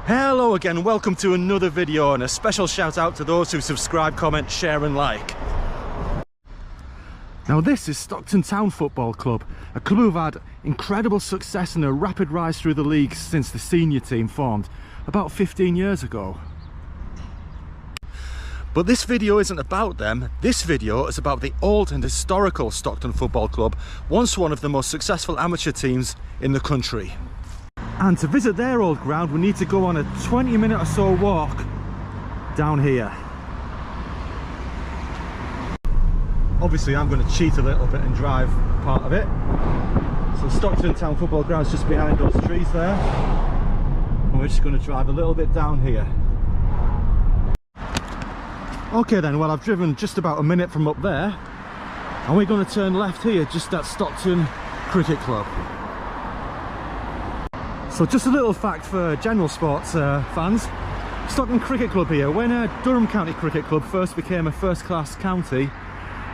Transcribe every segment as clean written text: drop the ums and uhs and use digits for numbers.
Hello again, welcome to another video, and a special shout out to those who subscribe, comment, share and like. Now this is Stockton Town Football Club, a club who've had incredible success and a rapid rise through the league since the senior team formed about 15 years ago. But this video isn't about them. This video is about the old and historical Stockton Football Club, once one of the most successful amateur teams in the country. And to visit their old ground we need to go on a 20-minute or so walk down here. Obviously I'm going to cheat a little bit and drive part of it. So Stockton Town Football Ground is just behind those trees there, and we're just going to drive a little bit down here. Okay then, well I've driven just about a minute from up there and we're going to turn left here just at Stockton Cricket Club. So just a little fact for general sports fans. Stockton Cricket Club here, when Durham County Cricket Club first became a first-class county,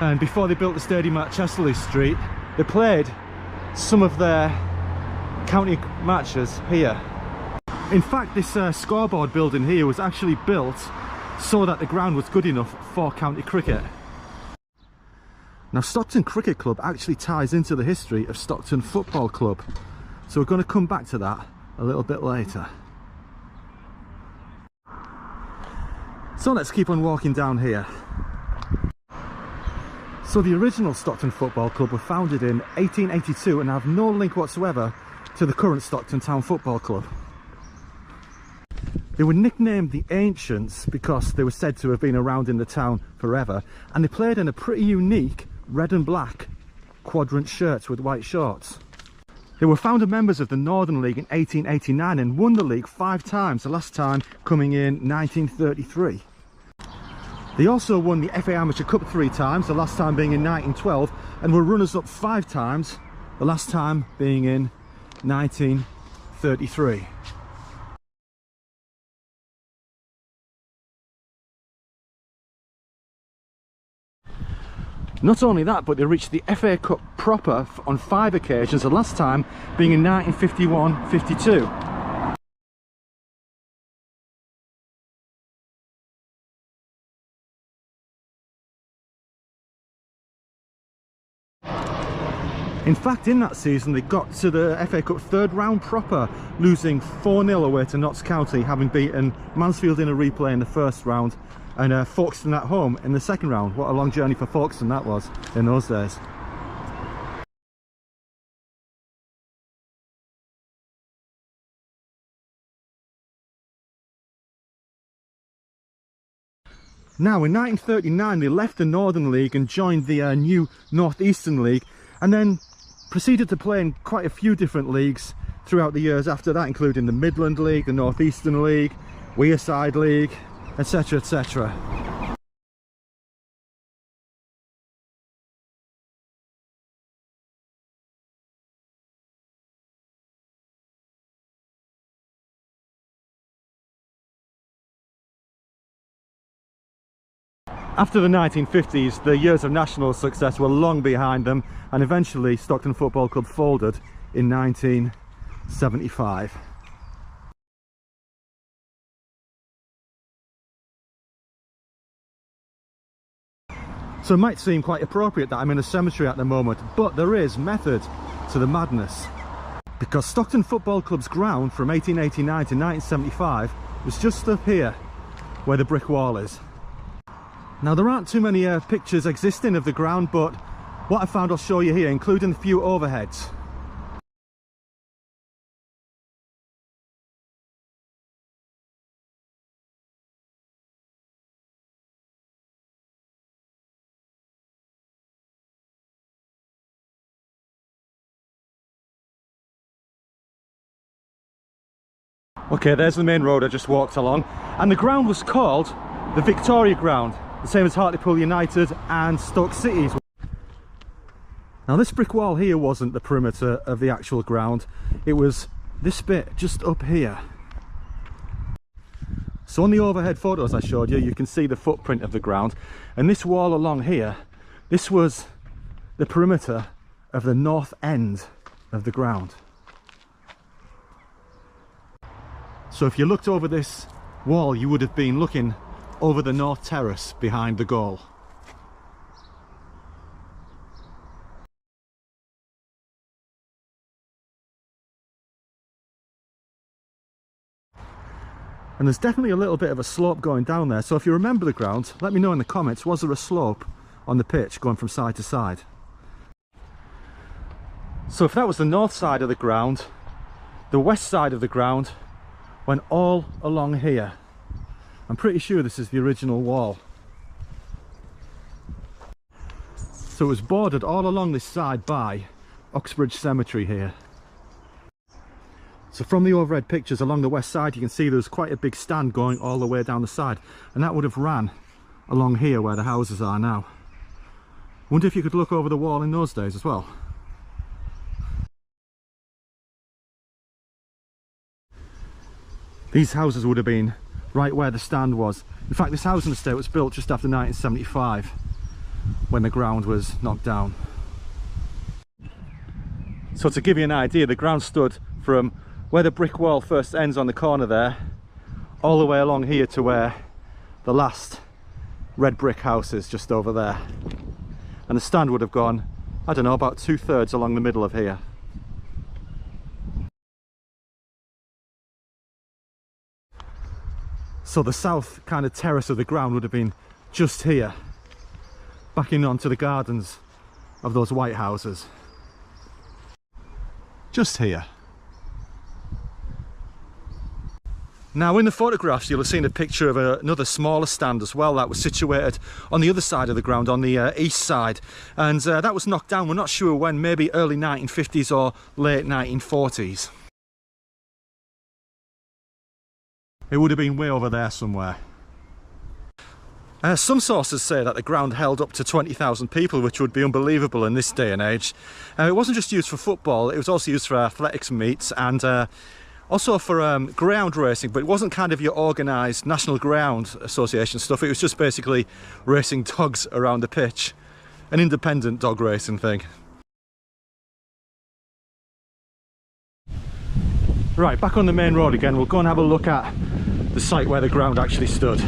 and before they built the stadium at Chesterley Street, they played some of their county matches here. In fact, this scoreboard building here was actually built so that the ground was good enough for county cricket. Now Stockton Cricket Club actually ties into the history of Stockton Football Club, so we're going to come back to that a little bit later. So let's keep on walking down here. So the original Stockton Football Club were founded in 1882 and have no link whatsoever to the current Stockton Town Football Club. They were nicknamed the Ancients because they were said to have been around in the town forever, and they played in a pretty unique red and black quadrant shirts with white shorts. They were founder members of the Northern League in 1889 and won the league 5 times, the last time coming in 1933. They also won the FA Amateur Cup 3 times, the last time being in 1912, and were runners-up 5 times, the last time being in 1933. Not only that, but they reached the FA Cup proper on 5 occasions, the last time being in 1951-52. In fact, in that season they got to the FA Cup 3rd round proper, losing 4-0 away to Notts County, having beaten Mansfield in a replay in the 1st round and Folkestone at home in the 2nd round. What a long journey for Folkestone that was in those days. Now in 1939 they left the Northern League and joined the new North Eastern League, and then proceeded to play in quite a few different leagues throughout the years after that, including the Midland League, the North Eastern League, Wearside League, etc, etc. After the 1950s, the years of national success were long behind them, and eventually Stockton Football Club folded in 1975. So it might seem quite appropriate that I'm in a cemetery at the moment, but there is method to the madness. Because Stockton Football Club's ground from 1889 to 1975 was just up here, where the brick wall is. Now there aren't too many pictures existing of the ground, but what I found I'll show you here, including a few overheads. Okay, there's the main road I just walked along, and the ground was called the Victoria Ground, the same as Hartlepool United and Stoke City's. Now this brick wall here wasn't the perimeter of the actual ground, it was this bit just up here. So on the overhead photos I showed you, you can see the footprint of the ground, and this wall along here, this was the perimeter of the north end of the ground. So if you looked over this wall, you would have been looking over the north terrace behind the goal. And there's definitely a little bit of a slope going down there, so if you remember the ground, let me know in the comments, was there a slope on the pitch going from side to side? So if that was the north side of the ground, the west side of the ground went all along here. I'm pretty sure this is the original wall. So it was bordered all along this side by Oxbridge Cemetery here. So from the overhead pictures along the west side, you can see there's quite a big stand going all the way down the side, and that would have ran along here where the houses are now. Wonder if you could look over the wall in those days as well. These houses would have been right where the stand was. In fact, this housing estate was built just after 1975, when the ground was knocked down. So to give you an idea, the ground stood from where the brick wall first ends on the corner there, all the way along here to where the last red brick house is, just over there. And the stand would have gone, I don't know, about 2/3 along the middle of here. So the south kind of terrace of the ground would have been just here, backing onto the gardens of those white houses. Just here. Now in the photographs you'll have seen a picture of another smaller stand as well that was situated on the other side of the ground, on the east side, and that was knocked down. We're not sure when, maybe early 1950s or late 1940s. It would have been way over there somewhere. Some sources say that the ground held up to 20,000 people, which would be unbelievable in this day and age. It wasn't just used for football, it was also used for athletics meets and also for greyhound racing, but it wasn't kind of your organised National Greyhound Association stuff. It was just basically racing dogs around the pitch, an independent dog racing thing. Right, back on the main road again, we'll go and have a look at the site where the ground actually stood.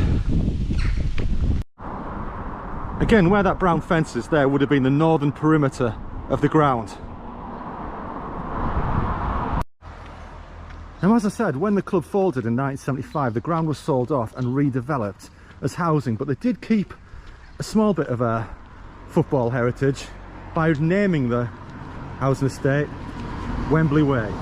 Again, where that brown fence is there would have been the northern perimeter of the ground. Now, as I said, when the club folded in 1975, the ground was sold off and redeveloped as housing, but they did keep a small bit of a football heritage by naming the housing estate Wembley Way.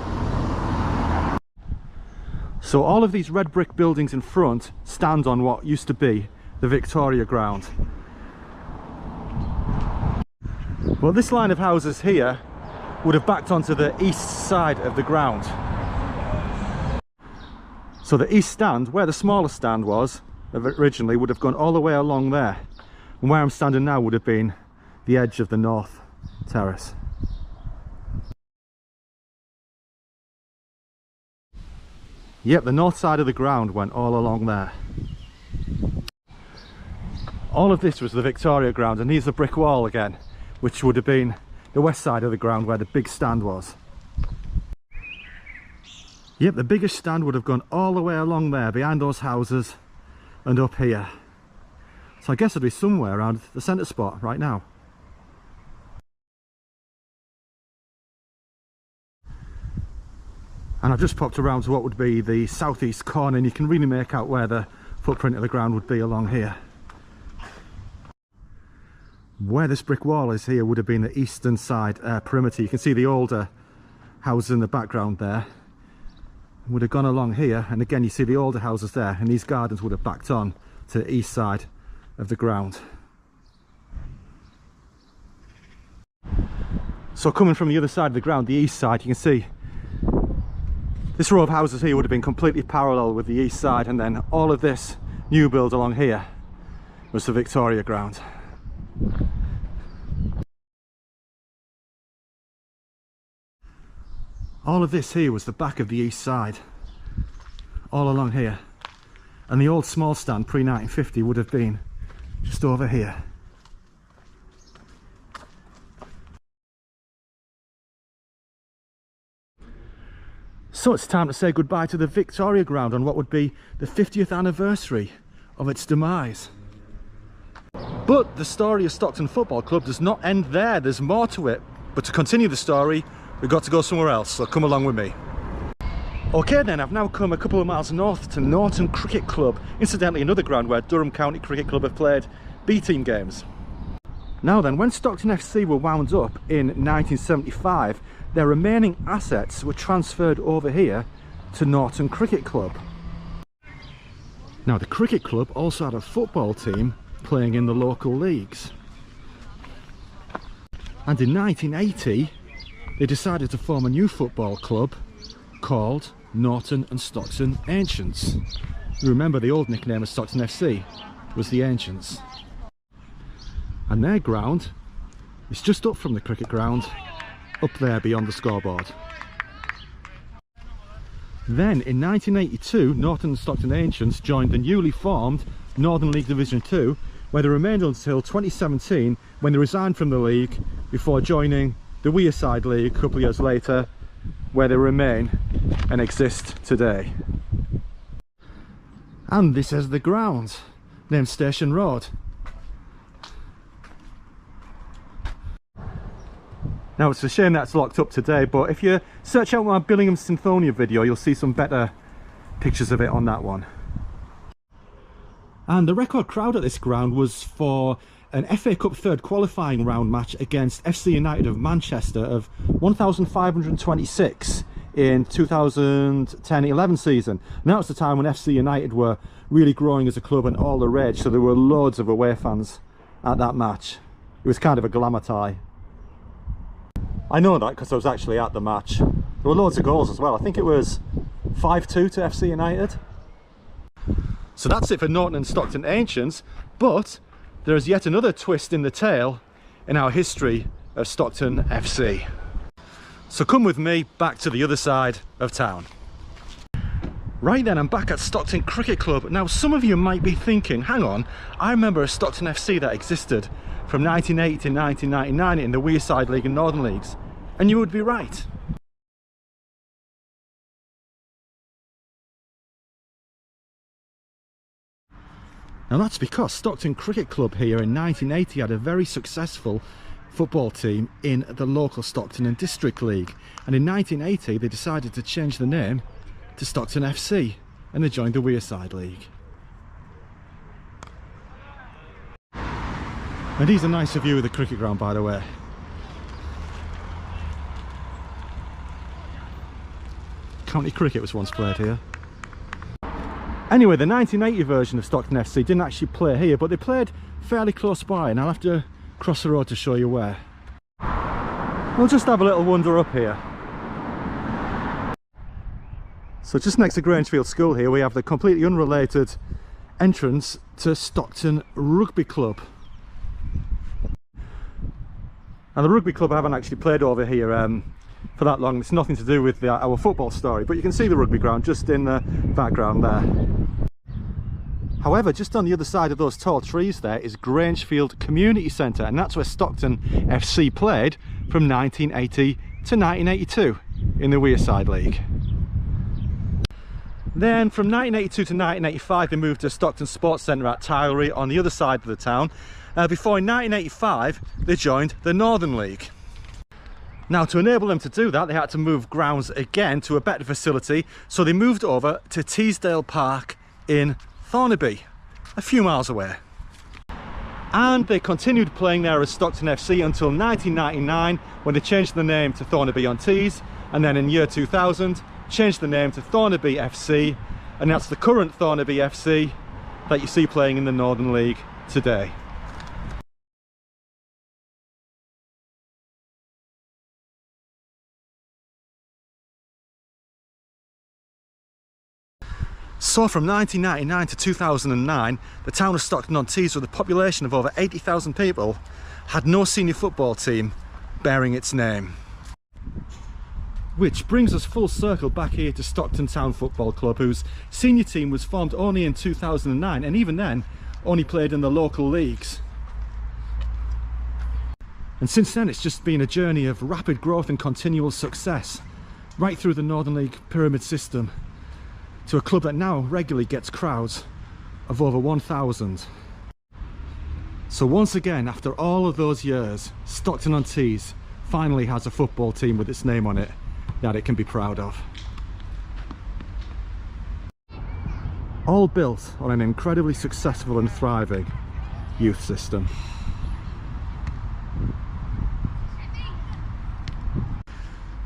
So all of these red brick buildings in front stand on what used to be the Victoria ground. Well, this line of houses here would have backed onto the east side of the ground. So the east stand, where the smaller stand was originally, would have gone all the way along there. And where I'm standing now would have been the edge of the north terrace. Yep, the north side of the ground went all along there. All of this was the Victoria ground, and here's the brick wall again, which would have been the west side of the ground where the big stand was. Yep, the biggest stand would have gone all the way along there, behind those houses and up here. So I guess it'd be somewhere around the centre spot right now. And I've just popped around to what would be the southeast corner, and you can really make out where the footprint of the ground would be along here. Where this brick wall is here would have been the eastern side perimeter. You can see the older houses in the background there. Would have gone along here, and again you see the older houses there, and these gardens would have backed on to the east side of the ground. So coming from the other side of the ground, the east side, you can see this row of houses here would have been completely parallel with the east side, and then all of this new build along here was the Victoria ground. All of this here was the back of the east side, all along here, and the old small stand pre-1950 would have been just over here. So it's time to say goodbye to the Victoria Ground on what would be the 50th anniversary of its demise. But the story of Stockton Football Club does not end there, there's more to it. But to continue the story, we've got to go somewhere else, so come along with me. Okay then, I've now come a couple of miles north to Norton Cricket Club, incidentally another ground where Durham County Cricket Club have played B-team games. Now then, when Stockton FC were wound up in 1975, their remaining assets were transferred over here to Norton Cricket Club. Now the cricket club also had a football team playing in the local leagues. And in 1980, they decided to form a new football club called Norton and Stockton Ancients. You remember the old nickname of Stockton FC was the Ancients. And their ground is just up from the cricket ground, up there beyond the scoreboard. Then in 1982, Norton and Stockton Ancients joined the newly formed Northern League Division 2, where they remained until 2017 when they resigned from the league before joining the Wearside League a couple of years later, where they remain and exist today. And this is the ground, named Station Road. Now it's a shame that's locked up today, but if you search out my Billingham Synthonia video, you'll see some better pictures of it on that one. And the record crowd at this ground was for an FA Cup third qualifying round match against FC United of Manchester of 1,526 in 2010-11 season. And that was the time when FC United were really growing as a club and all the rage, so there were loads of away fans at that match. It was kind of a glamour tie. I know that because I was actually at the match. There were loads of goals as well. I think it was 5-2 to FC United. So that's it for Norton and Stockton Ancients, but there is yet another twist in the tale in our history of Stockton FC. So come with me back to the other side of town. Right then, I'm back at Stockton Cricket Club. Now some of you might be thinking, hang on, I remember a Stockton FC that existed from 1980 to 1999 in the Wearside League and Northern Leagues, and you would be right. Now that's because Stockton Cricket Club here in 1980 had a very successful football team in the local Stockton and District League, and in 1980 they decided to change the name to Stockton FC and they joined the Wearside League. And here's a nicer view of the cricket ground, by the way. County cricket was once played here. Anyway, the 1980 version of Stockton FC didn't actually play here, but they played fairly close by, and I'll have to cross the road to show you where. We'll just have a little wander up here. So just next to Grangefield School here, we have the completely unrelated entrance to Stockton Rugby Club. And the rugby club I haven't actually played over here for that long. It's nothing to do with our football story, but you can see the rugby ground just in the background there. However, just on the other side of those tall trees there is Grangefield Community Centre, and that's where Stockton FC played from 1980 to 1982 in the Wearside League. Then from 1982 to 1985 they moved to Stockton Sports Centre at Tylery on the other side of the town, before in 1985 they joined the Northern League. Now to enable them to do that they had to move grounds again to a better facility, so they moved over to Teesdale Park in Thornaby, a few miles away. And they continued playing there as Stockton FC until 1999 when they changed the name to Thornaby on Tees, and then in year 2000 changed the name to Thornaby FC, and that's the current Thornaby FC that you see playing in the Northern League today. So from 1999 to 2009, the town of Stockton-on-Tees, with a population of over 80,000 people, had no senior football team bearing its name. Which brings us full circle back here to Stockton Town Football Club, whose senior team was formed only in 2009, and even then only played in the local leagues. And since then it's just been a journey of rapid growth and continual success. right through the Northern League pyramid system to a club that now regularly gets crowds of over 1,000. So once again, after all of those years, Stockton-on-Tees finally has a football team with its name on it that it can be proud of. All built on an incredibly successful and thriving youth system.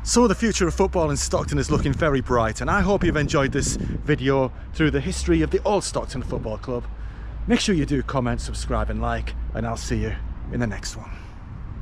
So the future of football in Stockton is looking very bright, and I hope you've enjoyed this video through the history of the Old Stockton Football Club. Make sure you do comment, subscribe and like, and I'll see you in the next one.